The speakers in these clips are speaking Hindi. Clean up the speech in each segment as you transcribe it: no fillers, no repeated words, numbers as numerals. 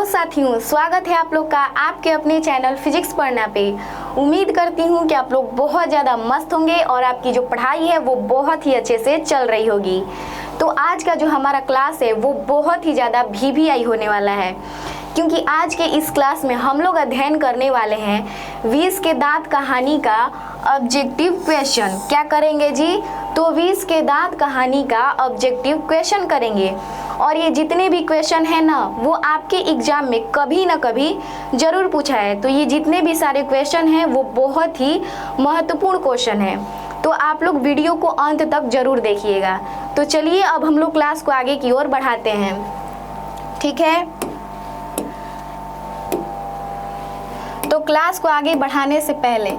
साथियों, स्वागत है आप लोग का आपके अपने चैनल फिजिक्स पढ़ना पे। उम्मीद करती हूँ कि आप लोग बहुत ज़्यादा मस्त होंगे और आपकी जो पढ़ाई है वो बहुत ही अच्छे से चल रही होगी। तो आज का जो हमारा क्लास है वो बहुत ही ज़्यादा VVI होने वाला है, क्योंकि आज के इस क्लास में हम लोग अध्ययन करने वाले हैं 20 के दांत कहानी का ऑब्जेक्टिव क्वेश्चन। क्या करेंगे जी? तो 20 के दांत कहानी का ऑब्जेक्टिव क्वेश्चन करेंगे। और ये जितने भी क्वेश्चन है ना, वो आपके एग्जाम में कभी ना कभी ज़रूर पूछा है। तो ये जितने भी सारे क्वेश्चन हैं वो बहुत ही महत्वपूर्ण क्वेश्चन है, तो आप लोग वीडियो को अंत तक ज़रूर देखिएगा। तो चलिए अब हम लोग क्लास को आगे की ओर बढ़ाते हैं, ठीक है। तो क्लास को आगे बढ़ाने से पहले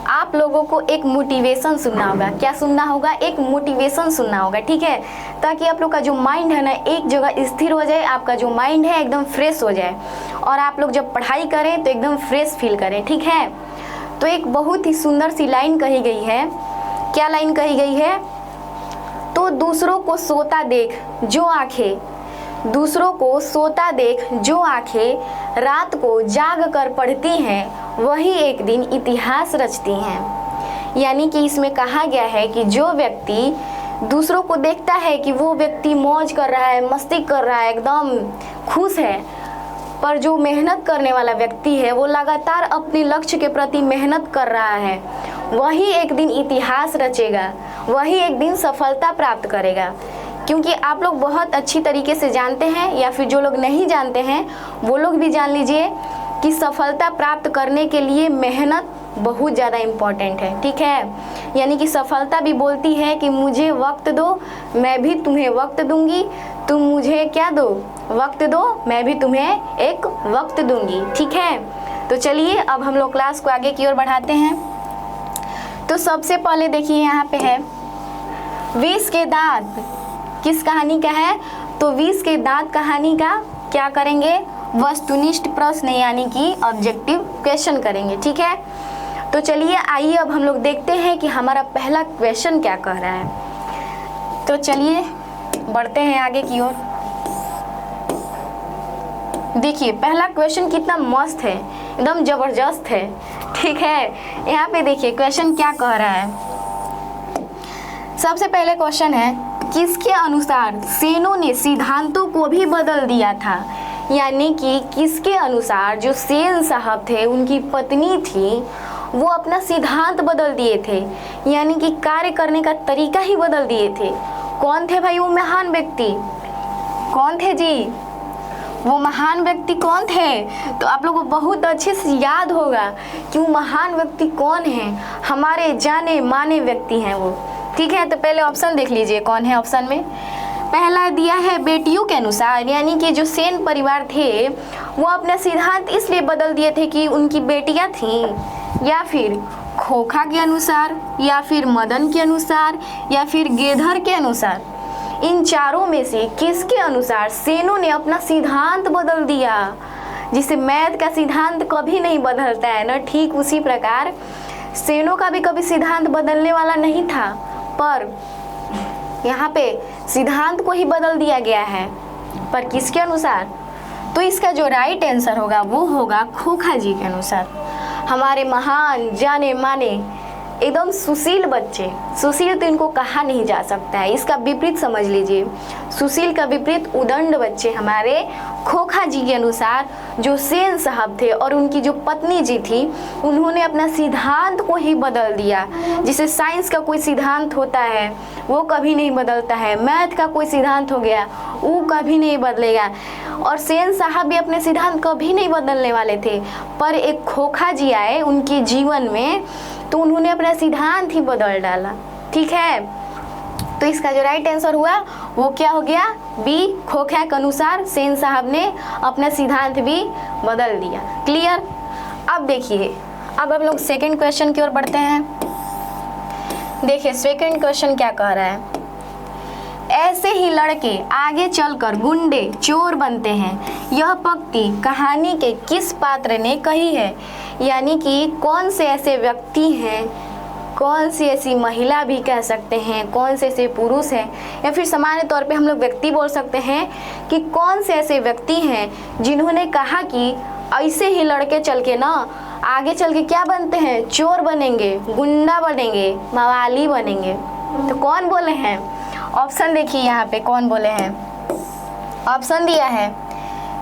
आप लोगों को एक मोटिवेशन सुनना होगा। क्या सुनना होगा? एक मोटिवेशन सुनना होगा, ठीक है, ताकि आप लोग का जो माइंड है ना एक जगह स्थिर हो जाए, आपका जो माइंड है एकदम फ्रेश हो जाए और आप लोग जब पढ़ाई करें तो एकदम फ्रेश फील करें, ठीक है। तो एक बहुत ही सुंदर सी लाइन कही गई है। क्या लाइन कही गई है? तो दूसरों को सोता देख जो आंखें, दूसरों को सोता देख जो आंखें रात को जाग कर पढ़ती हैं, वही एक दिन इतिहास रचती हैं। यानी कि इसमें कहा गया है कि जो व्यक्ति दूसरों को देखता है कि वो व्यक्ति मौज कर रहा है, मस्ती कर रहा है, एकदम खुश है, पर जो मेहनत करने वाला व्यक्ति है वो लगातार अपने लक्ष्य के प्रति मेहनत कर रहा है, वही एक दिन इतिहास रचेगा, वही एक दिन सफलता प्राप्त करेगा। क्योंकि आप लोग बहुत अच्छी तरीके से जानते हैं, या फिर जो लोग नहीं जानते हैं वो लोग भी जान लीजिए कि सफलता प्राप्त करने के लिए मेहनत बहुत ज़्यादा इम्पॉर्टेंट है, ठीक है। यानी कि सफलता भी बोलती है कि मुझे वक्त दो, मैं भी तुम्हें वक्त दूंगी, तुम मुझे क्या दो? वक्त दो, मैं भी तुम्हें एक वक्त दूंगी, ठीक है। तो चलिए अब हम लोग क्लास को आगे की ओर बढ़ाते हैं। तो सबसे पहले देखिए यहाँ पे है 20 के दांत किस कहानी का है? तो 20 के दांत कहानी का क्या करेंगे? वस्तुनिष्ठ प्रश्न यानी कि ऑब्जेक्टिव क्वेश्चन करेंगे, ठीक है। तो चलिए आइए अब हम लोग देखते हैं कि हमारा पहला क्वेश्चन क्या कह रहा है। तो चलिए बढ़ते हैं आगे की ओर। देखिए पहला क्वेश्चन कितना मस्त है, एकदम जबरदस्त है, ठीक है। यहाँ पे देखिए क्वेश्चन क्या कह रहा है। सबसे पहले क्वेश्चन है, किसके अनुसार सेनों ने सिद्धांतों को भी बदल दिया था? यानी कि किसके अनुसार जो सेन साहब थे, उनकी पत्नी थी, वो अपना सिद्धांत बदल दिए थे, यानी कि कार्य करने का तरीका ही बदल दिए थे। कौन थे भाई वो महान व्यक्ति? कौन थे जी? वो महान व्यक्ति कौन थे? तो आप लोगों को बहुत अच्छे से याद होगा कि वो महान व्यक्ति कौन है। हमारे जाने माने व्यक्ति हैं वो, ठीक है। तो पहले ऑप्शन देख लीजिए कौन है। ऑप्शन में पहला दिया है बेटियों के अनुसार, यानी कि जो सेन परिवार थे वो अपना सिद्धांत इसलिए बदल दिए थे कि उनकी बेटियां थीं, या फिर खोखा के अनुसार, या फिर मदन के अनुसार, या फिर गेधर के अनुसार। इन चारों में से किसके अनुसार सेनों ने अपना सिद्धांत बदल दिया? जिसे मैथ का सिद्धांत कभी नहीं बदलता है ना, ठीक उसी प्रकार सेनों का भी कभी सिद्धांत बदलने वाला नहीं था, पर यहाँ पे सिद्धांत को ही बदल दिया गया है। पर किसके अनुसार? तो इसका जो राइट आंसर होगा वो होगा खोखा जी के अनुसार। हमारे महान जाने माने एकदम सुशील बच्चे, सुशील तो इनको कहा नहीं जा सकता है, इसका विपरीत समझ लीजिए। सुशील का विपरीत उदंड बच्चे हमारे खोखा जी के अनुसार जो सेन साहब थे और उनकी जो पत्नी जी थी, उन्होंने अपना सिद्धांत को ही बदल दिया। जिसे साइंस का कोई सिद्धांत होता है वो कभी नहीं बदलता है, मैथ का कोई सिद्धांत हो गया वो कभी नहीं बदलेगा, और सेन साहब भी अपने सिद्धांत कभी नहीं बदलने वाले थे। पर एक खोखा जी आए उनके जीवन में, तो उन्होंने अपना सिद्धांत ही बदल डाला, ठीक है। तो इसका जो राइट आंसर हुआ वो क्या हो गया? बी, खोखा के अनुसार सेन साहब ने अपना सिद्धांत भी बदल दिया। क्लियर? अब देखिए, अब हम लोग सेकंड क्वेश्चन की ओर बढ़ते हैं। देखिए सेकंड क्वेश्चन क्या कह रहा है। ऐसे ही लड़के आगे चलकर गुंडे चोर बनते हैं, यह पंक्ति कहानी के किस पात्र ने कही है? यानी कि कौन से ऐसे व्यक्ति हैं, कौन सी ऐसी महिला भी कह सकते हैं, कौन से ऐसे पुरुष हैं, या फिर सामान्य तौर पे हम लोग व्यक्ति बोल सकते हैं कि कौन से ऐसे व्यक्ति हैं जिन्होंने कहा कि ऐसे ही लड़के चल के ना आगे चल के क्या बनते हैं, चोर बनेंगे, गुंडा बनेंगे, मवाली बनेंगे। तो कौन बोले हैं? ऑप्शन देखिए यहाँ पे कौन बोले हैं। ऑप्शन दिया है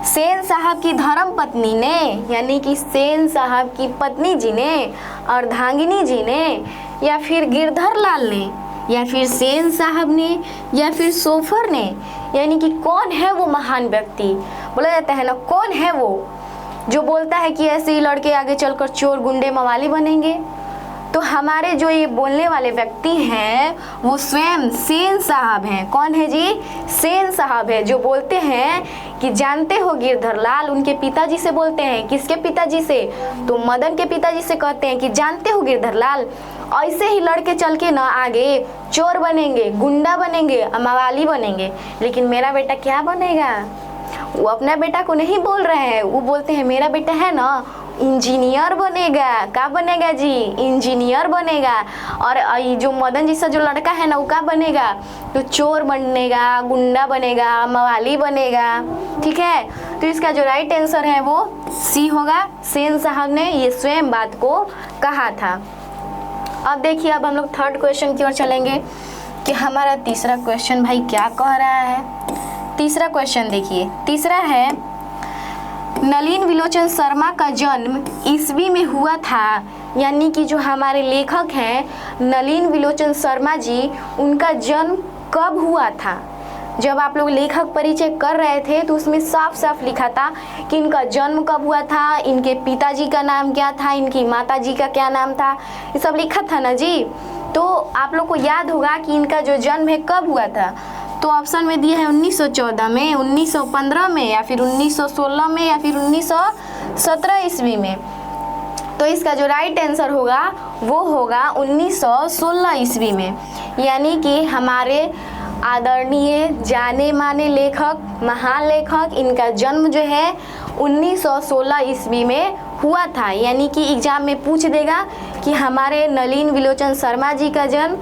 सेन साहब की धर्म पत्नी ने, यानी कि सेन साहब की पत्नी जी ने, अर्धांगिनी जी ने, या फिर गिरधर लाल ने, या फिर सेन साहब ने, या फिर सोफर ने। यानी कि कौन है वो महान व्यक्ति, बोला जाता है ना, कौन है वो जो बोलता है कि ऐसे ही लड़के आगे चलकर चोर, गुंडे, मवाली बनेंगे। तो हमारे जो ये बोलने वाले व्यक्ति हैं वो स्वयं सेन साहब हैं। कौन है जी? सेन साहब है, जो बोलते हैं कि जानते हो गिरधर लाल, उनके पिताजी से बोलते हैं। किसके पिताजी से? तो मदन के पिताजी से कहते हैं कि जानते हो गिरधर लाल, ऐसे ही लड़के चल के ना आगे चोर बनेंगे, गुंडा बनेंगे, मवाली बनेंगे, लेकिन मेरा बेटा क्या बनेगा? वो अपना बेटा को नहीं बोल रहे हैं, वो बोलते हैं मेरा बेटा है ना इंजीनियर बनेगा। क्या बनेगा जी? इंजीनियर बनेगा। और जो मदन जैसा जो लड़का है ना वो क्या बनेगा? तो चोर बनेगा, गुंडा बनेगा, मवाली बनेगा। ठीक है, तो इसका जो राइट आंसर है वो सी होगा। सेन साहब ने ये स्वयं बात को कहा था। अब देखिए, अब हम लोग थर्ड क्वेश्चन की ओर चलेंगे कि हमारा तीसरा क्वेश्चन भाई क्या कह रहा है। तीसरा क्वेश्चन देखिए, तीसरा है नलिन विलोचन शर्मा का जन्म ईस्वी में हुआ था। यानी कि जो हमारे लेखक हैं नलिन विलोचन शर्मा जी, उनका जन्म कब हुआ था? जब आप लोग लेखक परिचय कर रहे थे तो उसमें साफ साफ लिखा था कि इनका जन्म कब हुआ था, इनके पिताजी का नाम क्या था, इनकी माताजी का क्या नाम था, ये सब लिखा था ना जी। तो आप लोग को याद होगा कि इनका जो जन्म है कब हुआ था। तो ऑप्शन में दिया है 1914 में, 1915 में, या फिर 1916 में, या फिर 1917 ईस्वी में। तो इसका जो राइट आंसर होगा वो होगा 1916 ईस्वी में। यानी कि हमारे आदरणीय जाने माने लेखक, महान लेखक, इनका जन्म जो है 1916 ईस्वी में हुआ था। यानी कि एग्जाम में पूछ देगा कि हमारे नलिन विलोचन शर्मा जी का जन्म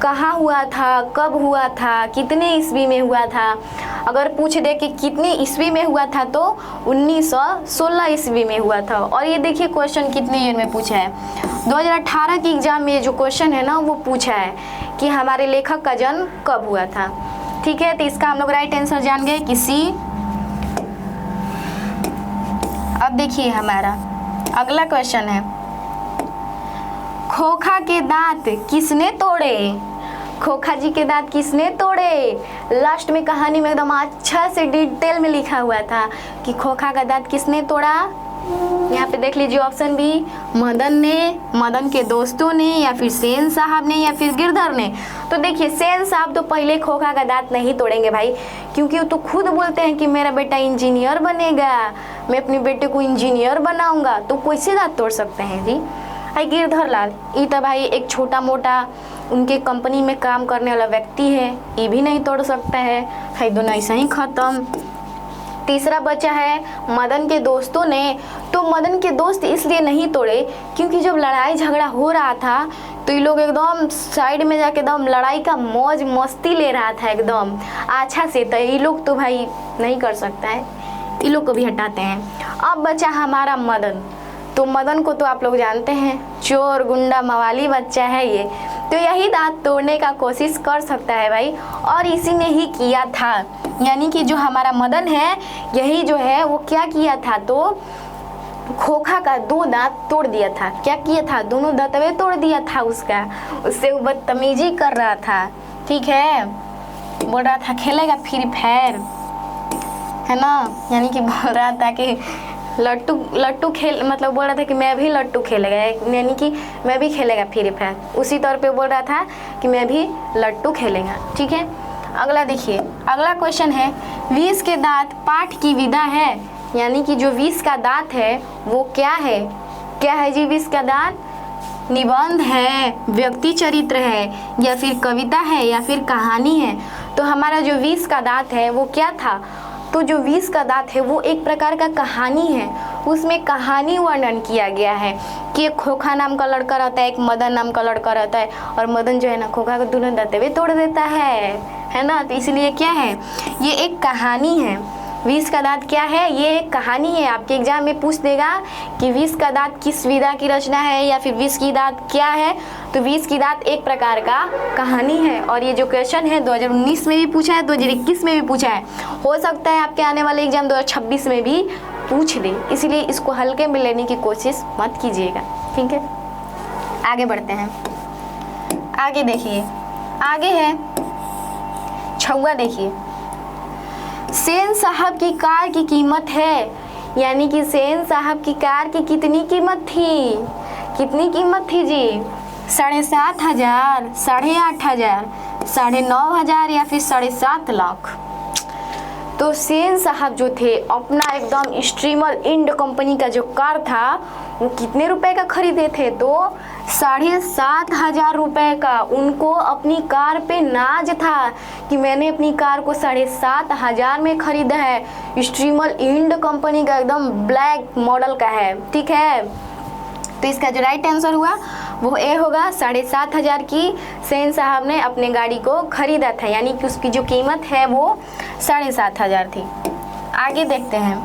कहाँ हुआ था, कब हुआ था, कितने ईस्वी में हुआ था। अगर पूछ दे कि कितनी ईस्वी में हुआ था तो 1916 ईस्वी में हुआ था। और ये देखिए क्वेश्चन कितने ईयर में पूछा है, 2018 की एग्जाम में ये जो क्वेश्चन है ना वो पूछा है कि हमारे लेखक का जन्म कब हुआ था। ठीक है, तो इसका हम लोग राइट आंसर जान गए कि सी। अब देखिए हमारा अगला क्वेश्चन है, खोखा के दांत किसने तोड़े? खोखा जी के दांत किसने तोड़े? लास्ट में कहानी में एकदम अच्छा से डिटेल में लिखा हुआ था कि खोखा का दांत किसने तोड़ा। यहाँ पे देख लीजिए ऑप्शन भी, मदन ने, मदन के दोस्तों ने, या फिर सेन साहब ने, या फिर गिरधर ने। तो देखिए सेन साहब तो पहले खोखा का दांत नहीं तोड़ेंगे भाई, क्योंकि वो तो खुद बोलते हैं कि मेरा बेटा इंजीनियर बनेगा, मैं अपने बेटे को इंजीनियर बनाऊंगा। तो कैसे दांत तोड़ सकते हैं जी? भाई गिरधर लाल ये तो भाई एक छोटा मोटा उनके कंपनी में काम करने वाला व्यक्ति है, ये भी नहीं तोड़ सकता है। भाई दोनों ऐसा ही खत्म। तीसरा बचा है मदन के दोस्तों ने। तो मदन के दोस्त इसलिए नहीं तोड़े क्योंकि जब लड़ाई झगड़ा हो रहा था तो ये लोग एकदम साइड में जाके एकदम लड़ाई का मौज मस्ती ले रहा था एकदम अच्छा से। तो ये लोग तो भाई नहीं कर सकता है, ये लोग को भी हटाते हैं। अब बचा हमारा मदन। तो मदन को तो आप लोग जानते हैं, चोर गुंडा मवाली बच्चा है ये, तो यही दांत तोड़ने का कोशिश कर सकता है भाई, और इसी ने ही किया था। यानी कि जो हमारा मदन है यही जो है वो क्या किया था, तो खोखा का 2 दांत तोड़ दिया था। क्या किया था? दोनों दांतवे तोड़ दिया था उसका, उससे वो बदतमीजी कर रहा था। ठीक है, बोल रहा था खेलेगा फ्री फायर, है ना, यानी कि बोल रहा था कि लट्टू खेल, मतलब बोल रहा था कि मैं भी लट्टू खेलेगा, यानी कि मैं भी खेलेगा फ्री फायर, उसी तौर पे बोल रहा था कि मैं भी लट्टू खेलेगा। ठीक है, अगला देखिए, अगला क्वेश्चन है, विष के दांत पाठ की विधा है। यानी कि जो विष का दांत है वो क्या है? क्या है जी विष का दांत? निबंध है, व्यक्ति चरित्र है, या फिर कविता है, या फिर कहानी है। तो हमारा जो विष का दांत है वो क्या था? तो जो विष का दांत है वो एक प्रकार का कहानी है, उसमें कहानी वर्णन किया गया है कि एक खोखा नाम का लड़का रहता है, एक मदन नाम का लड़का रहता है, और मदन जो है ना खोखा को दोनों दांते भी तोड़ देता है ना। तो इसलिए क्या है, ये एक कहानी है। 20 का दांत क्या है, ये एक कहानी है। आपके एग्जाम में पूछ देगा कि 20 का दांत किस विधा की रचना है या फिर 20 की दांत क्या है, तो 20 की दांत एक प्रकार का कहानी है। और ये जो क्वेश्चन है 2019 में भी पूछा है, 2021 में भी पूछा है, हो सकता है आपके आने वाले एग्जाम 2026 में भी पूछ दे, इसलिए इसको हल्के में लेने की कोशिश मत कीजिएगा, ठीक है। आगे बढ़ते हैं, आगे देखिए, आगे है 6वां। देखिए, सेन साहब की कार की कीमत है, यानी कि सेन साहब की कार की कितनी कीमत थी, कितनी कीमत थी जी, 7,500, 8,500, 9,500 या फिर 7.5 लाख। तो सेन साहब जो थे अपना एकदम स्ट्रीमर इंड कंपनी का जो कार था वो कितने रुपए का खरीदे थे, तो 7,500 रुपए का। उनको अपनी कार पे नाज था कि मैंने अपनी कार को 7,500 में खरीदा है। स्ट्रीमर इंड कंपनी का एकदम ब्लैक मॉडल का है, ठीक है। तो इसका जो राइट आंसर हुआ वो ए होगा। 7,500 की सेन साहब ने अपने गाड़ी को खरीदा था, यानी कि उसकी जो कीमत है वो 7,500 थी। आगे देखते हैं,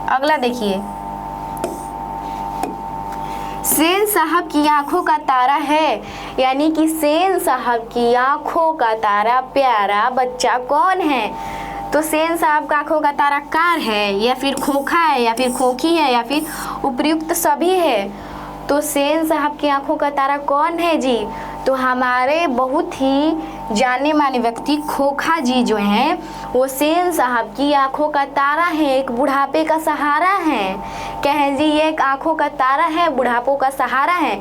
अगला देखिए, सेन साहब की आंखों का तारा है, यानी कि सेन साहब की आंखों का तारा प्यारा बच्चा कौन है। तो सेन साहब का आंखों का तारा कार है या फिर खोखा है या फिर खोखी है या फिर उपयुक्त सभी है। तो सेन साहब की आंखों का तारा कौन है जी, तो हमारे बहुत ही जाने माने व्यक्ति खोखा जी जो हैं वो सेन साहब की आंखों का तारा है, एक बुढ़ापे का सहारा है। क्या है जी, ये एक आंखों का तारा है, बुढ़ापों का सहारा है।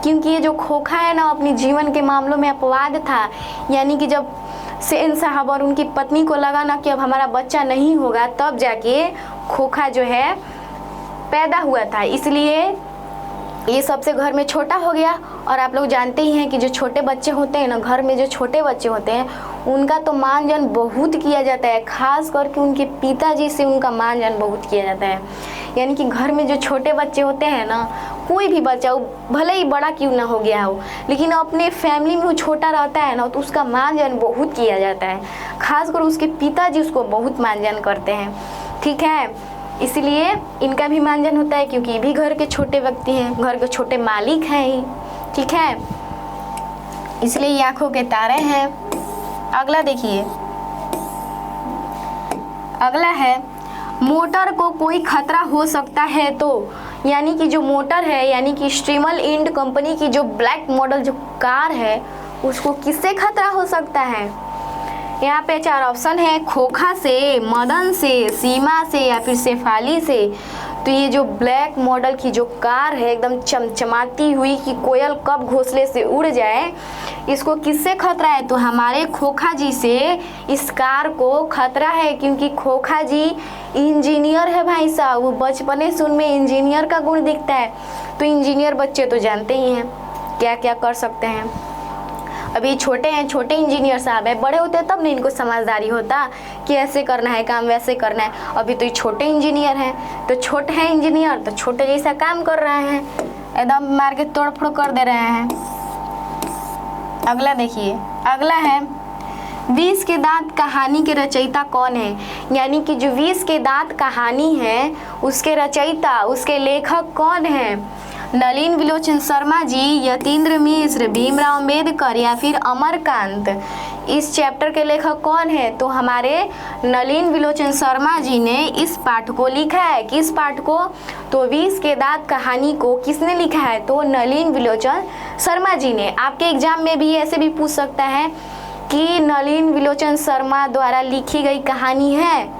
क्योंकि ये जो खोखा है ना अपनी जीवन के मामलों में अपवाद था, यानी कि जब सेन साहब और उनकी पत्नी को लगा ना कि अब हमारा बच्चा नहीं होगा, तब जाके खोखा जो है पैदा हुआ था। इसलिए ये सबसे घर में छोटा हो गया। और आप लोग जानते ही हैं कि जो छोटे बच्चे होते हैं ना, घर में जो छोटे बच्चे होते हैं उनका तो मानजन बहुत किया जाता है, खास करके उनके पिताजी से उनका मानजन बहुत किया जाता है। यानी कि घर में जो छोटे बच्चे होते हैं ना, कोई भी बच्चा हो भले ही बड़ा क्यों ना हो गया हो, लेकिन अपने फैमिली में वो छोटा रहता है ना तो उसका मानजन बहुत किया जाता है, खासकर उसके पिताजी उसको बहुत मानजन करते हैं, ठीक है। इसलिए इनका भी मानजन होता है क्योंकि ये भी घर के छोटे व्यक्ति हैं, घर के छोटे मालिक हैं ही, ठीक है। इसलिए ये आंखों के तारे हैं। अगला देखिए, अगला है मोटर को कोई खतरा हो सकता है तो, यानी कि जो मोटर है यानी कि स्ट्रीमल इंड कंपनी की जो ब्लैक मॉडल जो कार है उसको किससे खतरा हो सकता है। यहाँ पे 4 ऑप्शन है, खोखा से, मदन से, सीमा से या फिर शेफाली से। तो ये जो ब्लैक मॉडल की जो कार है एकदम चमचमाती हुई कि कोयल कब घोंसले से उड़ जाए, इसको किससे खतरा है, तो हमारे खोखा जी से इस कार को खतरा है। क्योंकि खोखा जी इंजीनियर है भाई साहब, वो बचपने से उनमें इंजीनियर का गुण दिखता है। तो इंजीनियर बच्चे तो जानते ही हैं क्या क्या कर सकते हैं। अभी छोटे हैं, छोटे इंजीनियर साहब है, बड़े होते हैं तब नहीं इनको समझदारी होता कि ऐसे करना है काम, वैसे करना है। अभी तो ये छोटे इंजीनियर हैं, तो छोटे हैं इंजीनियर तो छोटे जैसा काम कर रहे हैं, एकदम मार के तोड़ फोड़ कर दे रहे हैं। अगला देखिए, अगला है 20 के दांत कहानी के रचयिता कौन है, यानी कि जो 20 के दांत कहानी है उसके रचयिता, उसके लेखक कौन है। नलिन विलोचन शर्मा जी, यतीन्द्र मिश्र, भीमराव अम्बेडकर या फिर अमरकांत। इस चैप्टर के लेखक कौन है, तो हमारे नलिन विलोचन शर्मा जी ने इस पाठ को लिखा है। किस पाठ को, तो 20 के दांत कहानी को किसने लिखा है, तो नलिन विलोचन शर्मा जी ने। आपके एग्जाम में भी ऐसे भी पूछ सकता है कि नलिन विलोचन शर्मा द्वारा लिखी गई कहानी है,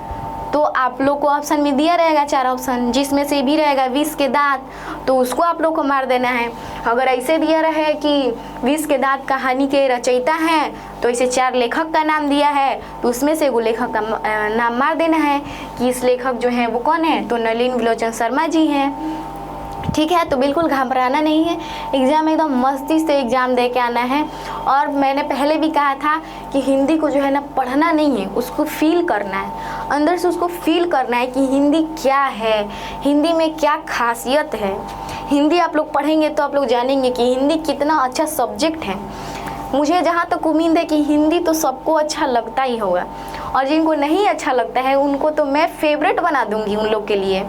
तो आप लोग को ऑप्शन में दिया रहेगा 4 ऑप्शन, जिसमें से भी रहेगा 20 के दांत, तो उसको आप लोग को मार देना है। अगर ऐसे दिया रहे कि 20 के दांत कहानी के रचयिता हैं, तो इसे 4 लेखक का नाम दिया है, तो उसमें से वो लेखक का नाम मार देना है कि इस लेखक जो है वो कौन है, तो नलिन विलोचन शर्मा जी हैं, ठीक है। तो बिल्कुल घबराना नहीं है, एग्ज़ाम एकदम मस्ती से एग्ज़ाम दे के आना है। और मैंने पहले भी कहा था कि हिंदी को जो है ना पढ़ना नहीं है, उसको फील करना है, अंदर से उसको फील करना है कि हिंदी क्या है, हिंदी में क्या खासियत है। हिंदी आप लोग पढ़ेंगे तो आप लोग जानेंगे कि हिंदी कितना अच्छा सब्जेक्ट है। मुझे जहाँ तक उम्मीद है कि हिंदी तो सबको अच्छा लगता ही होगा, और जिनको नहीं अच्छा लगता है उनको तो मैं फेवरेट बना दूँगी उन लोग के लिए,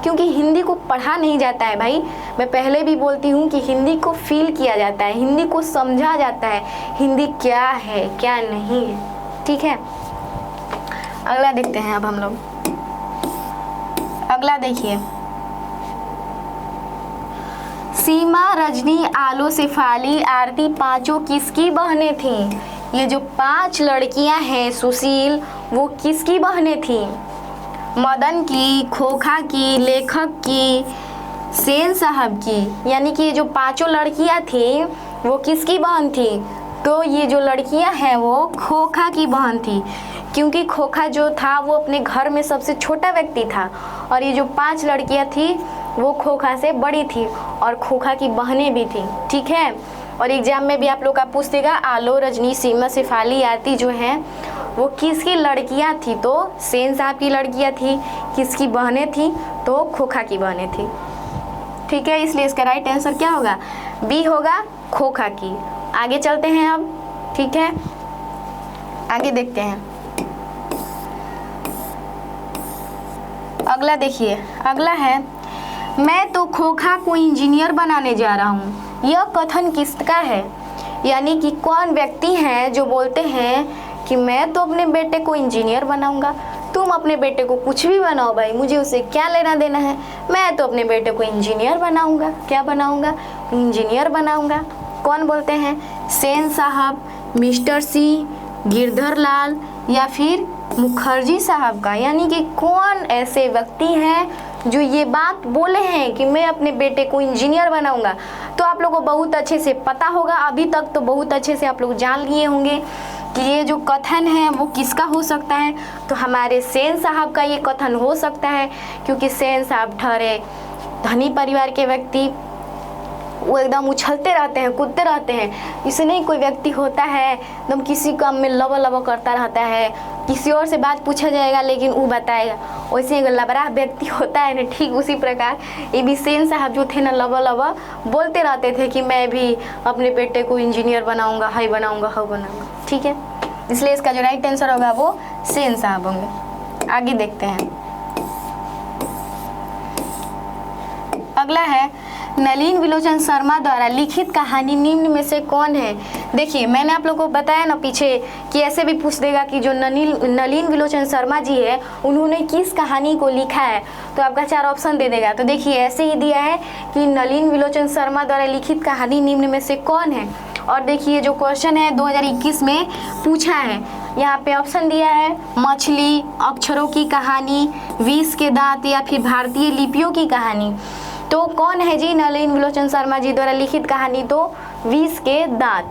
क्योंकि हिंदी को पढ़ा नहीं जाता है भाई। मैं पहले भी बोलती हूँ कि हिंदी को फील किया जाता है, हिंदी को समझा जाता है, हिंदी क्या है क्या नहीं है। ठीक है, अगला देखते हैं अब हम लोग। अगला देखिए, सीमा, रजनी, आलो, शेफाली, आरती पांचों किसकी बहनें थीं? ये जो 5 लड़कियां हैं सुशील, वो किसकी बहनें थीं? मदन की, खोखा की, लेखक की, सेन साहब की। यानी कि ये जो 5 लड़कियां थी वो किसकी बहन थी? तो ये जो लड़कियां हैं वो खोखा की बहन थी, क्योंकि खोखा जो था वो अपने घर में सबसे छोटा व्यक्ति था, और ये जो 5 लड़कियां थी वो खोखा से बड़ी थी और खोखा की बहनें भी थी। ठीक है, और एग्जाम में भी आप लोग का पूछेगा आलो, रजनी, सीमा, शेफाली, आरती जो हैं वो किसकी लड़कियां थी? तो सेन साहब की लड़कियां थी। किसकी बहनें थी? तो खोखा की बहनें थी। ठीक है, इसलिए इसका राइट आंसर क्या होगा? बी होगा, खोखा की। आगे चलते हैं अब। ठीक है, आगे देखते हैं। अगला देखिए, अगला है, मैं तो खोखा को इंजीनियर बनाने जा रहा हूँ। यह कथन किसका है? यानी कि कौन व्यक्ति हैं जो बोलते हैं कि मैं तो अपने बेटे को इंजीनियर बनाऊंगा। तुम अपने बेटे को कुछ भी बनाओ भाई, मुझे उसे क्या लेना देना है, मैं तो अपने बेटे को इंजीनियर बनाऊंगा। क्या बनाऊंगा? इंजीनियर बनाऊंगा। कौन बोलते हैं? सेन साहब, मिस्टर सी, गिरधर लाल या फिर मुखर्जी साहब का। यानी कि कौन ऐसे व्यक्ति हैं जो ये बात बोले हैं कि मैं अपने बेटे को इंजीनियर बनाऊंगा। तो आप लोगों को बहुत अच्छे से पता होगा, अभी तक तो बहुत अच्छे से आप लोग जान लिए होंगे कि ये जो कथन है वो किसका हो सकता है। तो हमारे सेन साहब का ये कथन हो सकता है, क्योंकि सेन साहब ठहरे धनी परिवार के व्यक्ति, वो एकदम उछलते रहते हैं, कूदते रहते हैं। इसे नहीं कोई व्यक्ति होता है एकदम किसी काम में लबा लबा करता रहता है, किसी और से बात पूछा जाएगा लेकिन वो बताएगा, वैसे एक लबरा व्यक्ति होता है ना, ठीक उसी प्रकार ये भी सेन साहब जो थे ना, लबा लबा बोलते रहते थे कि मैं भी अपने बेटे को इंजीनियर बनाऊंगा, हाई बनाऊंगा, हाउ बनाऊंगा। ठीक है, इसलिए इसका जो राइट आंसर होगा वो सेन साहब होंगे। आगे देखते हैं। अगला है, नलिन विलोचन शर्मा द्वारा लिखित कहानी निम्न में से कौन है? देखिए, मैंने आप लोगों को बताया ना पीछे कि ऐसे भी पूछ देगा कि जो नलिन विलोचन शर्मा जी है उन्होंने किस कहानी को लिखा है, तो आपका 4 ऑप्शन दे देगा। तो देखिए ऐसे ही दिया है कि नलिन विलोचन शर्मा द्वारा लिखित कहानी निम्न में से कौन है। और देखिए जो क्वेश्चन है 2021 में पूछा है, यहाँ पे ऑप्शन दिया है मछली, अक्षरों की कहानी, विष के दांत या फिर भारतीय लिपियों की कहानी। तो कौन है जी नलिन विलोचन शर्मा जी द्वारा लिखित कहानी? तो विष के दांत।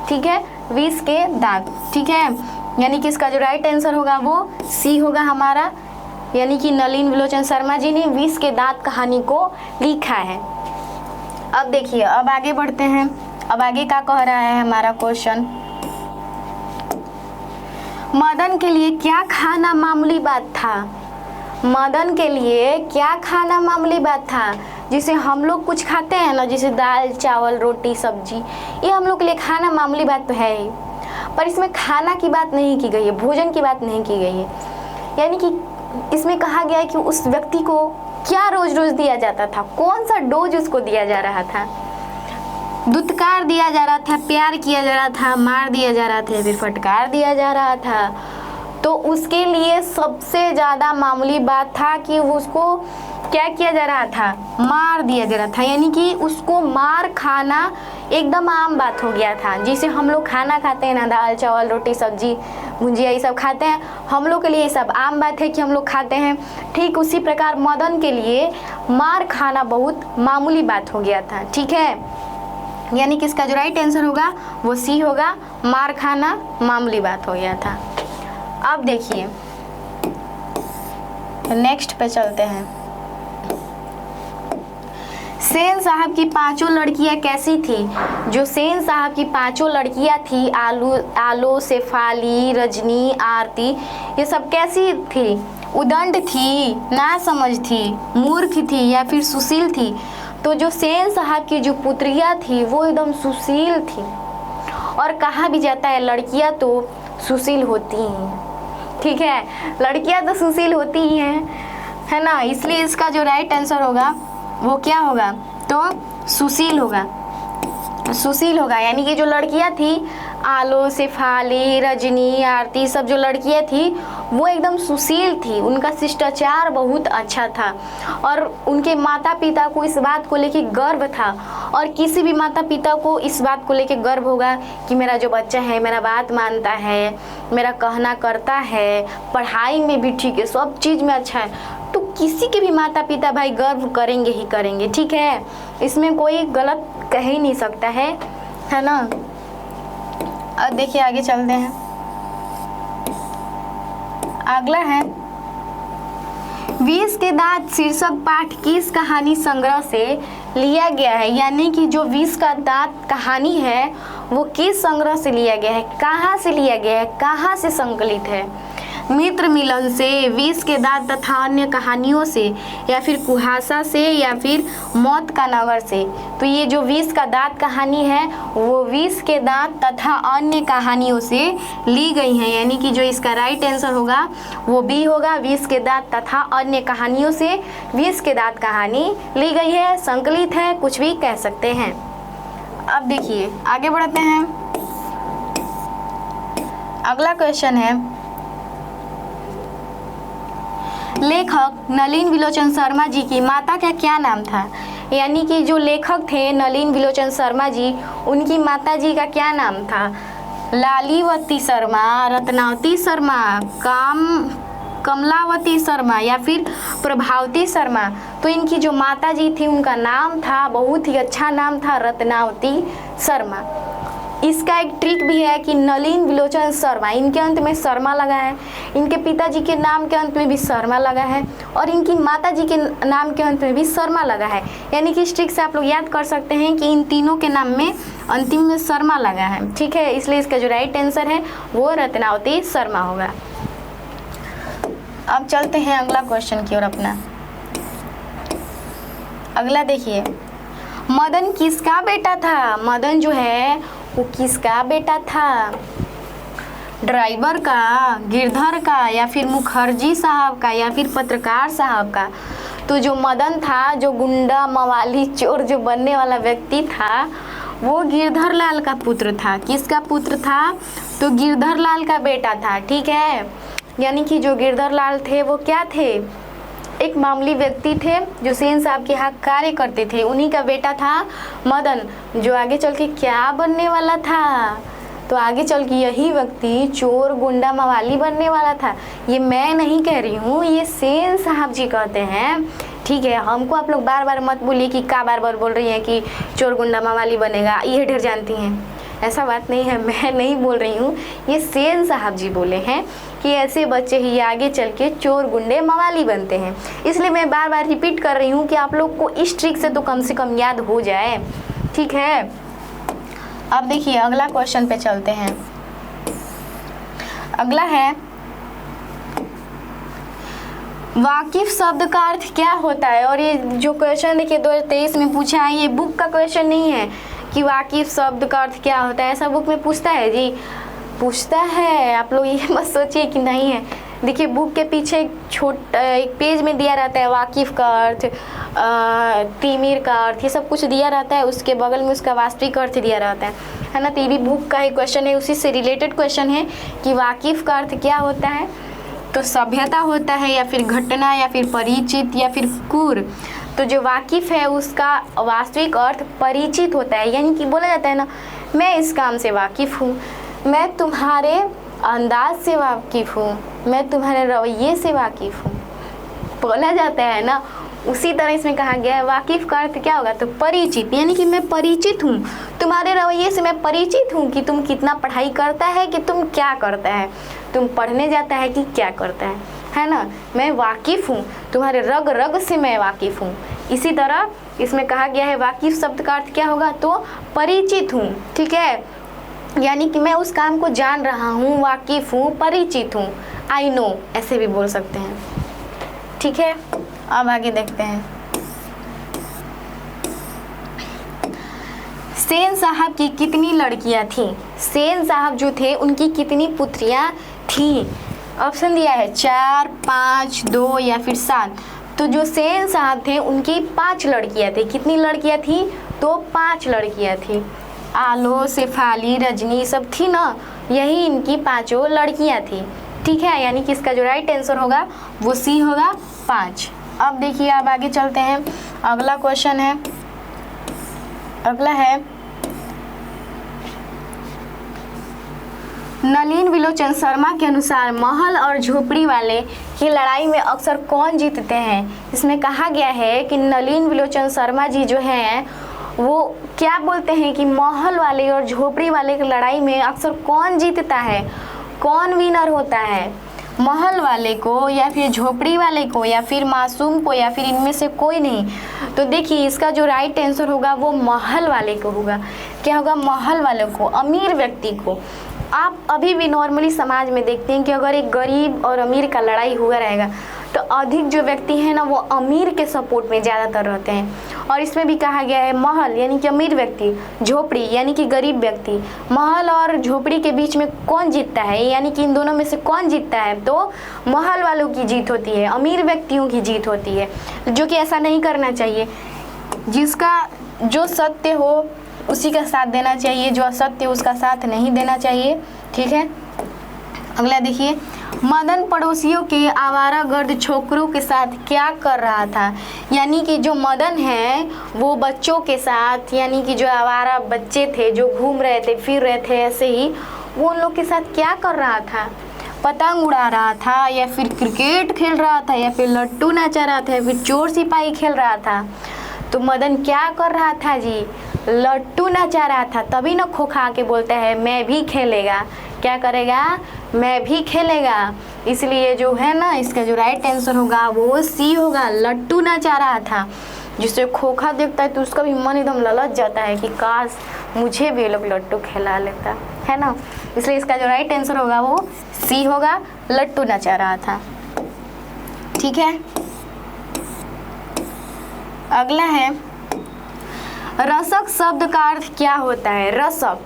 ठीक है, विष के दांत। ठीक है, यानी कि इसका जो राइट आंसर होगा वो सी होगा हमारा, यानी कि नलिन विलोचन शर्मा जी ने विष के दांत कहानी को लिखा है। अब देखिए, अब आगे बढ़ते हैं। अब आगे क्या कह रहा है हमारा क्वेश्चन, मदन के लिए क्या खाना मामूली बात था? मदन के लिए क्या खाना मामूली बात था? जिसे हम लोग कुछ खाते हैं ना, जैसे दाल, चावल, रोटी, सब्जी, ये हम लोग के लिए खाना मामूली बात तो है ही, पर इसमें खाना की बात नहीं की गई है, भोजन की बात नहीं की गई है। यानी कि इसमें कहा गया है कि उस व्यक्ति को क्या रोज रोज दिया जाता था, कौन सा डोज उसको दिया जा रहा था। दुत्कार दिया जा रहा था, प्यार किया जा रहा था, मार दिया जा रहा था, फिर फटकार दिया जा रहा था। तो उसके लिए सबसे ज़्यादा मामूली बात था कि उसको क्या किया जा रहा था? मार दिया जा रहा था। यानी कि उसको मार खाना एकदम आम बात हो गया था। जिसे हम लोग खाना खाते हैं ना, दाल, चावल, रोटी, सब्जी, भुंजिया, ये सब खाते हैं, हम लोग के लिए ये सब आम बात है कि हम लोग खाते हैं। ठीक उसी प्रकार मदन के लिए मार खाना बहुत मामूली बात हो गया था। ठीक है, यानी कि इसका जो राइट आंसर होगा वो सी होगा, मार खाना मामूली बात हो गया था। अब देखिए नेक्स्ट पे चलते हैं। सेन साहब की पांचों लड़कियां कैसी थी? जो सेन साहब की पांचों लड़कियां थी, आलो, शेफाली, रजनी, आरती, ये सब कैसी थी? उदंड थी, नासमझ थी, मूर्ख थी या फिर सुशील थी? तो जो सेन साहब की जो पुत्रियां थी वो एकदम सुशील थी। और कहा भी जाता है लड़कियां तो सुशील होती हैं, ठीक है, लड़कियां तो सुशील होती ही हैं, है ना। इसलिए इसका जो राइट आंसर होगा वो क्या होगा? तो सुशील होगा, सुशील होगा। यानी कि जो लड़कियां थी, आलो, शेफाली, रजनी, आरती, सब जो लड़कियां थी वो एकदम सुशील थी, उनका शिष्टाचार बहुत अच्छा था और उनके माता पिता को इस बात को लेके गर्व था। और किसी भी माता पिता को इस बात को लेके गर्व होगा कि मेरा जो बच्चा है मेरा बात मानता है, मेरा कहना करता है, पढ़ाई में भी ठीक है, सब चीज़ में अच्छा है, तो किसी के भी माता पिता भाई गर्व करेंगे ही करेंगे, ठीक है। इसमें कोई गलत कह ही नहीं सकता है ना। अब देखिए आगे चलते हैं। अगला है विष के दांत शीर्षक पाठ किस कहानी संग्रह से लिया गया है? यानी कि जो विष का दांत कहानी है वो किस संग्रह से लिया गया है, कहाँ से लिया गया है, कहाँ से संकलित है? मित्र मिलन से, विष के दांत तथा अन्य कहानियों से, या फिर कुहासा से, या फिर मौत का नगर से। तो ये जो विष का दांत कहानी है वो विष के दांत तथा अन्य कहानियों से ली गई है। यानी कि जो इसका राइट आंसर होगा वो बी होगा, विष के दांत तथा अन्य कहानियों से विष के दांत कहानी ली गई है, संकलित है, कुछ भी कह सकते हैं। अब देखिए आगे बढ़ते हैं। अगला क्वेश्चन है, लेखक नलिन विलोचन शर्मा जी की माता का क्या नाम था? यानी कि जो लेखक थे नलिन विलोचन शर्मा जी, उनकी माता जी का क्या नाम था? लालीवती शर्मा, रत्नावती शर्मा, कमलावती शर्मा या फिर प्रभावती शर्मा? तो इनकी जो माता जी थी उनका नाम था, बहुत ही अच्छा नाम था, रत्नावती शर्मा। इसका एक ट्रिक भी है कि नलिन विलोचन शर्मा, इनके अंत में शर्मा लगा है, इनके पिताजी के नाम के अंत में भी शर्मा लगा है और इनकी माताजी के नाम के अंत में भी शर्मा लगा है। यानी कि इस ट्रिक से आप लोग याद कर सकते हैं कि इन तीनों के नाम में अंतिम में शर्मा लगा है, ठीक है। इसलिए इसका जो राइट आंसर है वो रत्नावती शर्मा होगा। अब चलते हैं अगला क्वेश्चन की ओर अपना। अगला देखिए, मदन किसका बेटा था? मदन जो है वो किसका बेटा था? ड्राइवर का, गिरधर का, या फिर मुखर्जी साहब का, या फिर पत्रकार साहब का? तो जो मदन था, जो गुंडा मवाली चोर जो बनने वाला व्यक्ति था, वो गिरधर लाल का पुत्र था। किसका पुत्र था? तो गिरधर लाल का बेटा था, ठीक है। यानी कि जो गिरधर लाल थे वो क्या थे? एक मामूली व्यक्ति थे जो सेन साहब के यहाँ कार्य करते थे, उन्हीं का बेटा था मदन, जो आगे चल के क्या बनने वाला था? तो आगे चल के यही व्यक्ति चोर गुंडा मवाली बनने वाला था। ये मैं नहीं कह रही हूँ, ये सेन साहब जी कहते हैं, ठीक है। हमको आप लोग बार बार मत बोलिए कि क्या बार बार बोल रही हैं कि चोर गुंडा मवाली बनेगा, ये ढेर जानती हैं, ऐसा बात नहीं है, मैं नहीं बोल रही हूँ, ये सेन साहब जी बोले हैं कि ऐसे बच्चे ही आगे चल के चोर गुंडे मवाली बनते हैं। इसलिए मैं बार बार रिपीट कर रही हूँ कि आप लोग को इस ट्रिक से तो कम से कम याद हो जाए, ठीक है। अब देखिए अगला क्वेश्चन पे चलते हैं। अगला है, वाकिफ शब्द का अर्थ क्या होता है? और ये जो क्वेश्चन देखिए 2023 में पूछा है, ये बुक का क्वेश्चन नहीं है कि वाकिफ शब्द का अर्थ क्या होता है, ऐसा बुक में पूछता है जी, पूछता है। आप लोग ये मत सोचिए कि नहीं है। देखिए बुक के पीछे एक पेज में दिया रहता है वाकिफ का अर्थ, तिमिर का अर्थ, ये सब कुछ दिया रहता है, उसके बगल में उसका वास्तविक अर्थ दिया रहता है ना। तो ये भी बुक का ही क्वेश्चन है, उसी से रिलेटेड क्वेश्चन है कि वाकिफ का अर्थ क्या होता है? तो सभ्यता होता है, या फिर घटना, या फिर परिचित, या फिर कुर। तो जो वाकिफ है उसका वास्तविक अर्थ परिचित होता है। यानी कि बोला जाता है ना, मैं इस काम से वाकिफ हूँ, मैं तुम्हारे अंदाज से वाकिफ हूँ, मैं तुम्हारे रवैये से वाकिफ हूँ, बोला जाता है ना। उसी तरह इसमें कहा गया है वाकिफ का अर्थ क्या होगा? तो परिचित, यानी कि मैं परिचित हूँ, तुम्हारे रवैये से मैं परिचित हूँ कि तुम कितना पढ़ाई करता है, कि तुम क्या करता है, तुम पढ़ने जाता है कि क्या करता है ना। मैं वाकिफ हूँ, तुम्हारे रग रग से मैं वाकिफ हूँ। इसी तरह इसमें कहा गया है वाकिफ शब्द का अर्थ क्या होगा, तो परिचित हूँ, ठीक है, यानी कि मैं उस काम को जान रहा हूँ, वाकिफ हूँ, परिचित हूँ, आई नो, ऐसे भी बोल सकते हैं, ठीक है। अब आगे देखते हैं। सेन साहब की कितनी लड़कियां थी? सेन साहब जो थे उनकी कितनी पुत्रियां थी? ऑप्शन दिया है 4, 5, 2 या फिर 7। तो जो सेन साहब थे उनकी 5 लड़कियां थी। कितनी लड़कियां थी? तो 5 लड़कियां थी। आलो, शेफाली, रजनी सब थी ना, यही इनकी 5 लड़कियां थी, ठीक है। यानी कि इसका जो राइट आंसर होगा वो सी होगा, 5। अब देखिए, अब आगे चलते हैं। अगला क्वेश्चन है, अगला है नलिन विलोचन शर्मा के अनुसार महल और झोपड़ी वाले की लड़ाई में अक्सर कौन जीतते हैं? इसमें कहा गया है कि नलिन विलोचन शर्मा जी जो हैं वो क्या बोलते हैं कि महल वाले और झोपड़ी वाले की लड़ाई में अक्सर कौन जीतता है, कौन विनर होता है, महल वाले को या फिर झोपड़ी वाले को या फिर मासूम को या फिर इनमें से कोई नहीं। तो देखिए, इसका जो राइट आंसर होगा वो महल वाले को होगा। क्या होगा? महल वाले को, अमीर व्यक्ति को। आप अभी भी नॉर्मली समाज में देखते हैं कि अगर एक गरीब और अमीर का लड़ाई हुआ रहेगा तो अधिक जो व्यक्ति है ना वो अमीर के सपोर्ट में ज़्यादातर रहते हैं। और इसमें भी कहा गया है महल यानी कि अमीर व्यक्ति, झोपड़ी यानी कि गरीब व्यक्ति। महल और झोपड़ी के बीच में कौन जीतता है, यानी कि इन दोनों में से कौन जीतता है? तो महल वालों की जीत होती है, अमीर व्यक्तियों की जीत होती है, जो कि ऐसा नहीं करना चाहिए। जिसका जो सत्य हो उसी का साथ देना चाहिए, जो असत्य उसका साथ नहीं देना चाहिए, ठीक है। अगला देखिए, मदन पड़ोसियों के आवारागर्द छोकरों के साथ क्या कर रहा था? यानी कि जो मदन है वो बच्चों के साथ, यानी कि जो आवारा बच्चे थे जो घूम रहे थे, फिर रहे थे, ऐसे ही वो उन लोग के साथ क्या कर रहा था? पतंग उड़ा रहा था या फिर क्रिकेट खेल रहा था या फिर लट्टू नचा रहा था या फिर चोर सिपाही खेल रहा था? तो मदन क्या कर रहा था जी? लट्टू नचा रहा था। तभी ना खोखा के बोलता है मैं भी खेलेगा। क्या करेगा? मैं भी खेलेगा। इसलिए जो है ना, इसका जो राइट आंसर होगा वो सी होगा, लट्टू नचा रहा था। जिससे खोखा देखता है तो उसका भी मन एकदम ललच जाता है कि काश मुझे भी लोग लट्टू खिला लेता, है ना। इसलिए इसका जो राइट आंसर होगा वो सी होगा, लट्टू नचा रहा था, ठीक है। अगला है, रसक शब्द का अर्थ क्या होता है? रसक,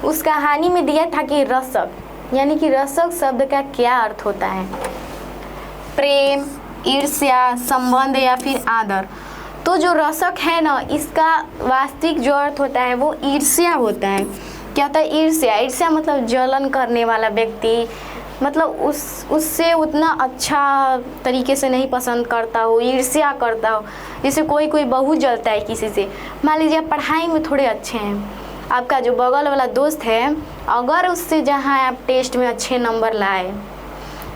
उस कहानी में दिया था कि रसक, यानी कि रसक शब्द का क्या अर्थ होता है? प्रेम, ईर्ष्या, संबंध या फिर आदर। तो जो रसक है ना, इसका वास्तविक जो अर्थ होता है वो ईर्ष्या होता है। क्या होता है? ईर्ष्या। ईर्ष्या मतलब जलन करने वाला व्यक्ति, मतलब उससे उतना अच्छा तरीके से नहीं पसंद करता हो, ईर्ष्या करता हो। जैसे कोई बहुत जलता है किसी से। मान लीजिए आप पढ़ाई में थोड़े अच्छे हैं, आपका जो बगल वाला दोस्त है अगर उससे जहाँ आप टेस्ट में अच्छे नंबर लाए,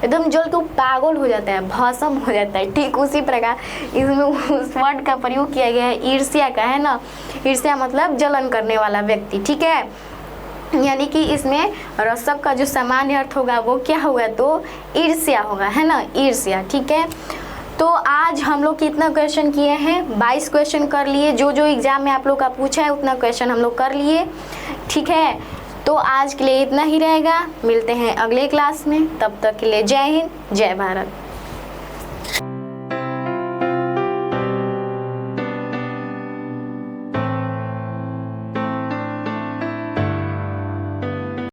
एकदम जल के पागल हो जाता है, भस्म हो जाता है। ठीक उसी प्रकार इसमें उस वर्ड का प्रयोग किया गया है, ईर्ष्या का, है ना। ईर्ष्या मतलब जलन करने वाला व्यक्ति, ठीक है। यानी कि इसमें रसक का जो सामान्य अर्थ होगा वो क्या होगा? तो ईर्ष्या होगा, है ना, ईर्ष्या, ठीक है। तो आज हम लोग कितना क्वेश्चन किए हैं? 22 क्वेश्चन कर लिए। जो एग्जाम में आप लोग का पूछा है उतना क्वेश्चन हम लोग कर लिए, ठीक है। तो आज के लिए इतना ही रहेगा, मिलते हैं अगले क्लास में। तब तक के लिए जय हिंद, जय भारत।